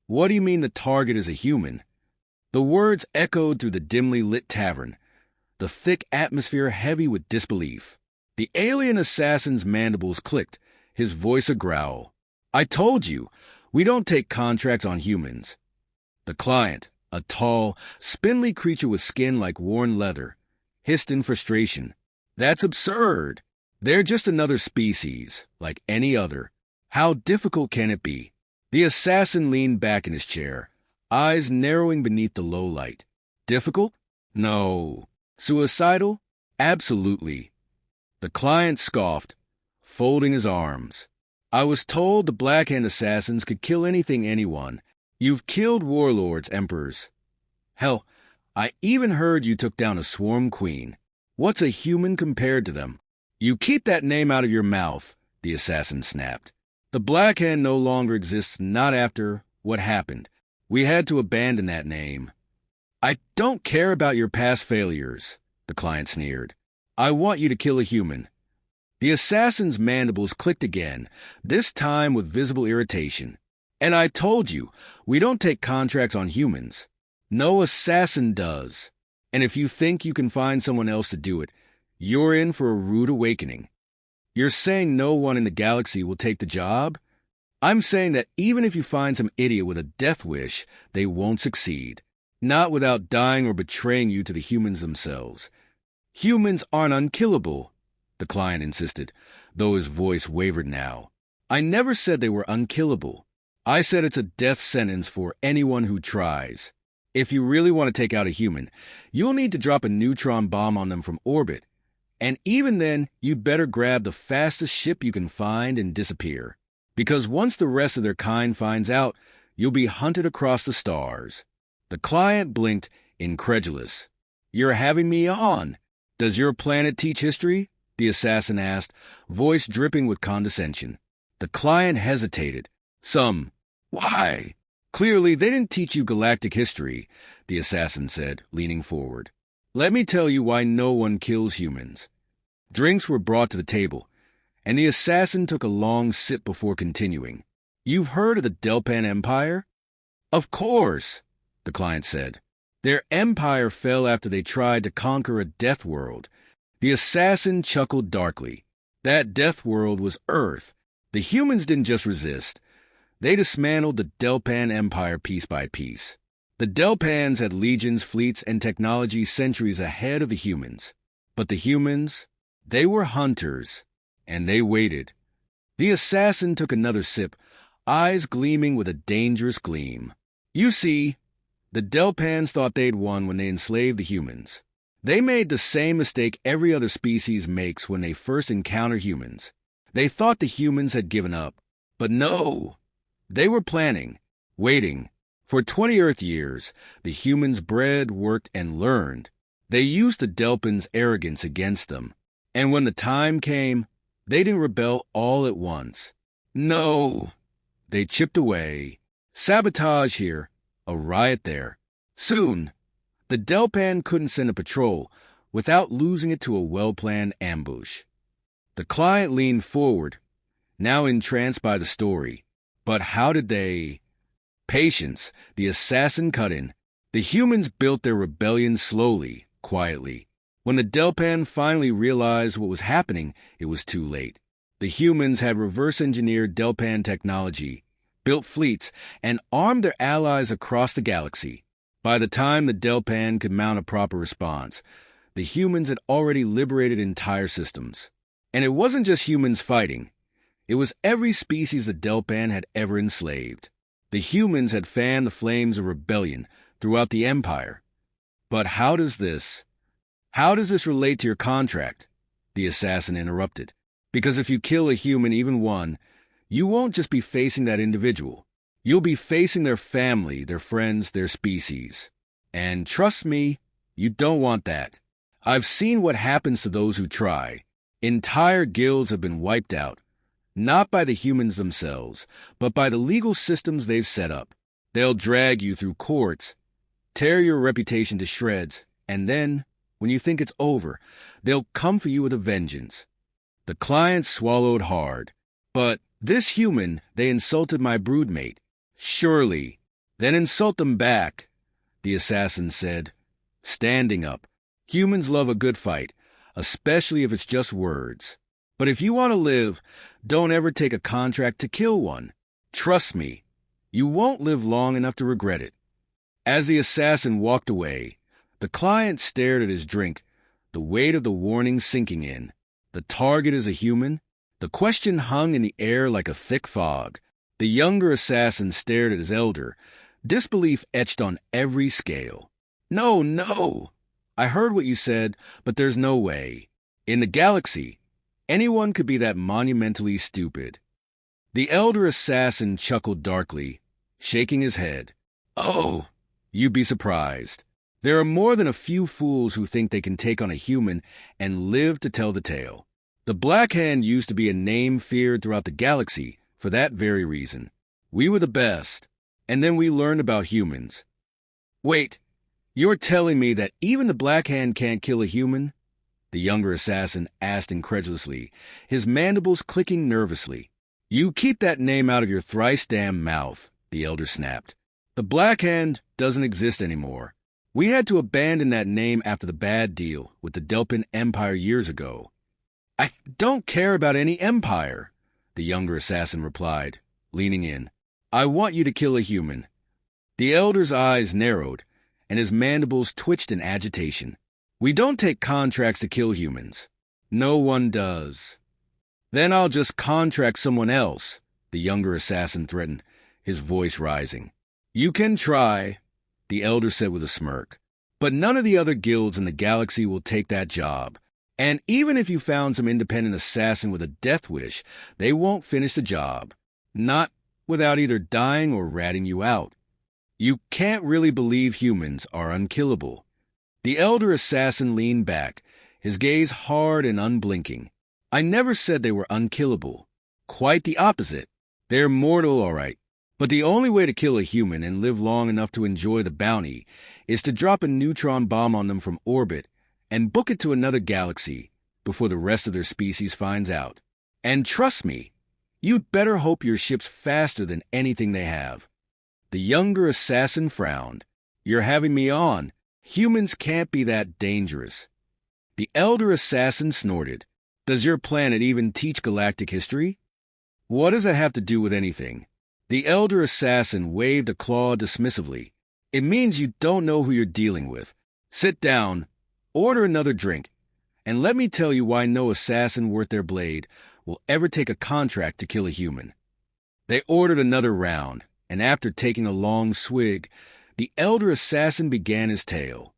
What do you mean the target is a human? The words echoed through the dimly lit tavern, the thick atmosphere heavy with disbelief. The alien assassin's mandibles clicked, his voice a growl. I told you, we don't take contracts on humans. The client, a tall, spindly creature with skin like worn leather, hissed in frustration. That's absurd. They're just another species, like any other. How difficult can it be? The assassin leaned back in his chair, eyes narrowing beneath the low light. Difficult? No. Suicidal? Absolutely. The client scoffed, folding his arms. I was told the Black Hand assassins could kill anything, anyone. You've killed warlords, emperors. Hell, I even heard you took down a swarm queen. What's a human compared to them? You keep that name out of your mouth, the assassin snapped. The Black Hand no longer exists, not after what happened. We had to abandon that name. I don't care about your past failures, the client sneered. I want you to kill a human. The assassin's mandibles clicked again, this time with visible irritation. And I told you, we don't take contracts on humans. No assassin does. And if you think you can find someone else to do it, you're in for a rude awakening. You're saying no one in the galaxy will take the job? I'm saying that even if you find some idiot with a death wish, they won't succeed. Not without dying or betraying you to the humans themselves. Humans aren't unkillable, the client insisted, though his voice wavered now. I never said they were unkillable. I said it's a death sentence for anyone who tries. If you really want to take out a human, you'll need to drop a neutron bomb on them from orbit. And even then, you'd better grab the fastest ship you can find and disappear. Because once the rest of their kind finds out, you'll be hunted across the stars. The client blinked, incredulous. You're having me on. Does your planet teach history? The assassin asked, voice dripping with condescension. The client hesitated. Some. Why? Clearly, they didn't teach you galactic history, the assassin said, leaning forward. Let me tell you why no one kills humans. Drinks were brought to the table, and the assassin took a long sip before continuing. You've heard of the Delpan Empire? Of course, the client said. Their empire fell after they tried to conquer a death world. The assassin chuckled darkly. That death world was Earth. The humans didn't just resist. They dismantled the Delpan Empire piece by piece. The Delpans had legions, fleets, and technology centuries ahead of the humans. But the humans, they were hunters, and they waited. The assassin took another sip, eyes gleaming with a dangerous gleam. You see, the Delpans thought they'd won when they enslaved the humans. They made the same mistake every other species makes when they first encounter humans. They thought the humans had given up. But no, they were planning, waiting. For 20 Earth years, the humans bred, worked, and learned. They used the Delpans' arrogance against them. And when the time came, they didn't rebel all at once. No, they chipped away. Sabotage here, a riot there. Soon, the Delpan couldn't send a patrol without losing it to a well-planned ambush. The client leaned forward, now entranced by the story. But how did they... Patience, the assassin cut in. The humans built their rebellion slowly, quietly. When the Delpan finally realized what was happening, it was too late. The humans had reverse-engineered Delpan technology, built fleets, and armed their allies across the galaxy. By the time the Delpan could mount a proper response, the humans had already liberated entire systems. And it wasn't just humans fighting. It was every species the Delpan had ever enslaved. The humans had fanned the flames of rebellion throughout the Empire. But how does this relate to your contract? The assassin interrupted. Because if you kill a human, even one, you won't just be facing that individual. You'll be facing their family, their friends, their species. And trust me, you don't want that. I've seen what happens to those who try. Entire guilds have been wiped out. Not by the humans themselves, but by the legal systems they've set up. They'll drag you through courts, tear your reputation to shreds, and then, when you think it's over, they'll come for you with a vengeance. The client swallowed hard. But this human, they insulted my broodmate. Surely, Then insult them back, the assassin said, standing up. Humans love a good fight, especially if it's just words. But if you want to live, don't ever take a contract to kill one. Trust me, you won't live long enough to regret it. As the assassin walked away, the client stared at his drink, the weight of the warning sinking in. The target is a human? The question hung in the air like a thick fog. The younger assassin stared at his elder, disbelief etched on every scale. No, no! I heard what you said, but there's no way. In the galaxy, anyone could be that monumentally stupid. The elder assassin chuckled darkly, shaking his head. Oh, you'd be surprised. There are more than a few fools who think they can take on a human and live to tell the tale. The Black Hand used to be a name feared throughout the galaxy for that very reason. We were the best, and then we learned about humans. Wait, you're telling me that even the Black Hand can't kill a human? The younger assassin asked incredulously, his mandibles clicking nervously. You keep that name out of your thrice-damned mouth, the elder snapped. The Black Hand doesn't exist anymore. We had to abandon that name after the bad deal with the Delphin Empire years ago. I don't care about any empire, the younger assassin replied, leaning in. I want you to kill a human. The elder's eyes narrowed, and his mandibles twitched in agitation. We don't take contracts to kill humans. No one does. Then I'll just contract someone else, the younger assassin threatened, his voice rising. You can try, the elder said with a smirk, but none of the other guilds in the galaxy will take that job. And even if you found some independent assassin with a death wish, they won't finish the job. Not without either dying or ratting you out. You can't really believe humans are unkillable. The elder assassin leaned back, his gaze hard and unblinking. I never said they were unkillable. Quite the opposite. They're mortal, all right. But the only way to kill a human and live long enough to enjoy the bounty is to drop a neutron bomb on them from orbit and book it to another galaxy before the rest of their species finds out. And trust me, you'd better hope your ship's faster than anything they have. The younger assassin frowned. You're having me on. Humans can't be that dangerous. The elder assassin snorted. Does your planet even teach galactic history? What does that have to do with anything? The elder assassin waved a claw dismissively. It means you don't know who you're dealing with. Sit down, order another drink, and let me tell you why no assassin worth their blade will ever take a contract to kill a human. They ordered another round, and after taking a long swig, the elder assassin began his tale.